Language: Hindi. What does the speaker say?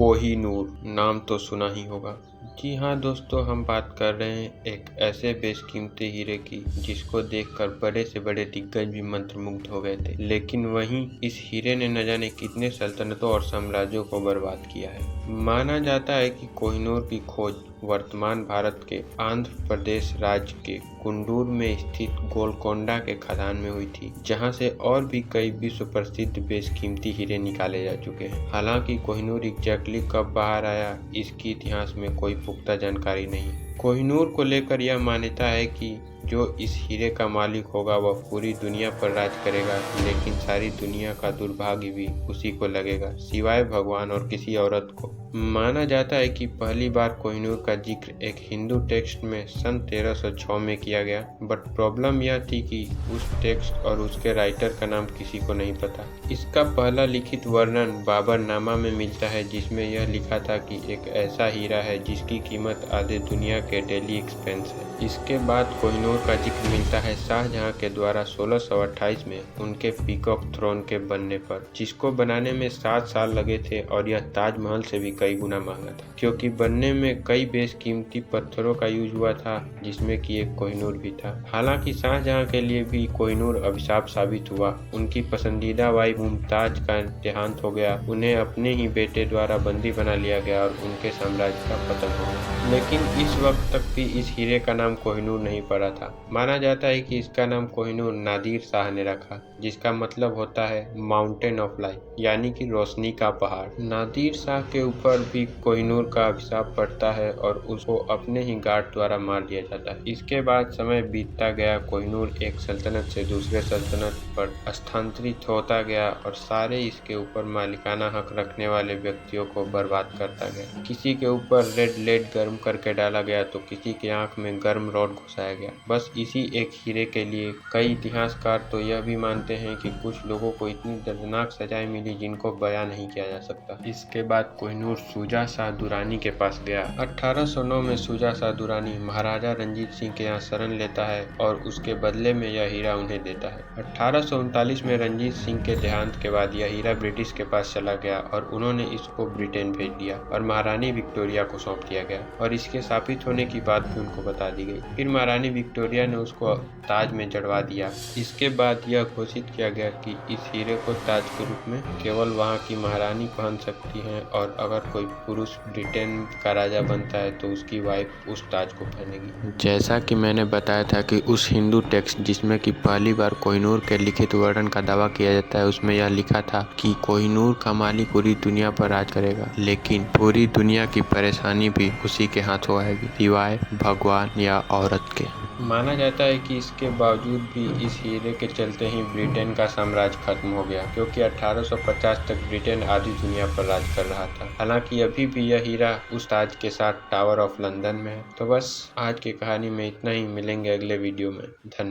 कोहिनूर नाम तो सुना ही होगा। जी हाँ दोस्तों, हम बात कर रहे हैं एक ऐसे बेशकीमती हीरे की जिसको देखकर बड़े से बड़े दिग्गज भी मंत्रमुग्ध हो गए थे। लेकिन वहीं इस हीरे ने न जाने कितने सल्तनतों और साम्राज्यों को बर्बाद किया है। माना जाता है कि कोहिनूर की खोज वर्तमान भारत के आंध्र प्रदेश राज्य के कुंडूर में स्थित गोलकोंडा के खदान में हुई थी, जहां से और भी कई विश्व प्रसिद्ध बेशकीमती हीरे निकाले जा चुके हैं। हालांकि कोहिनूर एग्जैक्टली कब बाहर आया, इसकी इतिहास में कोई पुख्ता जानकारी नहीं। कोहिनूर को लेकर यह मान्यता है कि जो इस हीरे का मालिक होगा वह पूरी दुनिया पर राज करेगा, लेकिन सारी दुनिया का दुर्भाग्य भी उसी को लगेगा, सिवाय भगवान और किसी औरत को। माना जाता है कि पहली बार कोहिनूर का जिक्र एक हिंदू टेक्स्ट में सन 1306 में किया गया, बट प्रॉब्लम यह थी कि उस टेक्स्ट और उसके राइटर का नाम किसी को नहीं पता। इसका पहला लिखित वर्णन बाबरनामा में मिलता है, जिसमें यह लिखा था कि एक ऐसा हीरा है जिसकी कीमत आधे दुनिया के डेली एक्सपेंस है। इसके बाद कोहिनूर का जिक्र मिलता है शाहजहां के द्वारा 1628 में उनके पीकॉक थ्रोन के बनने पर, जिसको बनाने में 7 साल लगे थे और यह ताजमहल से भी कई गुना महंगा था, क्योंकि बनने में कई बेशकीमती पत्थरों का यूज हुआ था, जिसमें कि एक कोहिनूर भी था। हालांकि शाहजहां के लिए भी कोहिनूर अभिशाप साबित हुआ। उनकी पसंदीदा वाइफ मुमताज का देहांत हो गया, उन्हें अपने ही बेटे द्वारा बंदी बना लिया गया और उनके साम्राज्य का पतन हो गया। लेकिन इस वक्त तक भी इस हीरे का नाम कोहिनूर नहीं पड़ा था। माना जाता है कि इसका नाम कोहिनूर नादिर शाह ने रखा, जिसका मतलब होता है माउंटेन ऑफ लाइट, यानी कि रोशनी का पहाड़। नादिर शाह के ऊपर भी कोहिनूर का अभिशाप पड़ता है और उसको अपने ही गार्ड द्वारा मार दिया जाता है। इसके बाद समय बीतता गया, कोहिनूर एक सल्तनत से दूसरे सल्तनत पर स्थानांतरित होता गया और सारे इसके ऊपर मालिकाना हक रखने वाले व्यक्तियों को बर्बाद करता गया। किसी के ऊपर रेड लेड गर्म करके डाला गया तो किसी की आंख में गर्म रॉड घुसाया गया, बस इसी एक हीरे के लिए। कई इतिहासकार तो यह भी मानते हैं कि कुछ लोगों को इतनी दर्दनाक सजाएं मिली जिनको बयां नहीं किया जा सकता। इसके बाद कोहिनूर शुजा शाह दुरानी के पास गया। 1809 में शुजा शाह दुरानी महाराजा रंजीत सिंह के यहाँ शरण लेता है और उसके बदले में यह हीरा उन्हें देता है। 1839 में रंजीत सिंह के देहांत के बाद यह हीरा ब्रिटिश के पास चला गया और उन्होंने इसको ब्रिटेन भेज दिया और महारानी विक्टोरिया को सौंप दिया गया और इसके स्थापित होने की बात भी उनको बता दी गई। फिर महारानी विक्टोरिया ने उसको ताज में जड़वा दिया। इसके बाद यह घोषित किया गया कि इस हीरे को ताज के रूप में केवल वहाँ की महारानी पहन सकती हैं और अगर कोई पुरुष ब्रिटेन का राजा बनता है तो उसकी वाइफ उस ताज को पहनेगी। जैसा कि मैंने बताया था कि उस हिंदू टेक्स्ट जिसमें कि पहली बार कोहिनूर के लिखित वर्णन का दावा किया जाता है, उसमें यह लिखा था कि कोहिनूर का मालिक पूरी दुनिया पर राज करेगा, लेकिन पूरी दुनिया की परेशानी भी उसी के हाथों आएगी, सिवाय भगवान या औरत के। माना जाता है कि इसके बावजूद भी इस हीरे के चलते ही ब्रिटेन का साम्राज्य खत्म हो गया, क्योंकि 1850 तक ब्रिटेन आधी दुनिया पर राज कर रहा था। हालांकि अभी भी यह हीरा उस ताज के साथ टावर ऑफ लंदन में है। तो बस आज की कहानी में इतना ही, मिलेंगे अगले वीडियो में। धन्यवाद।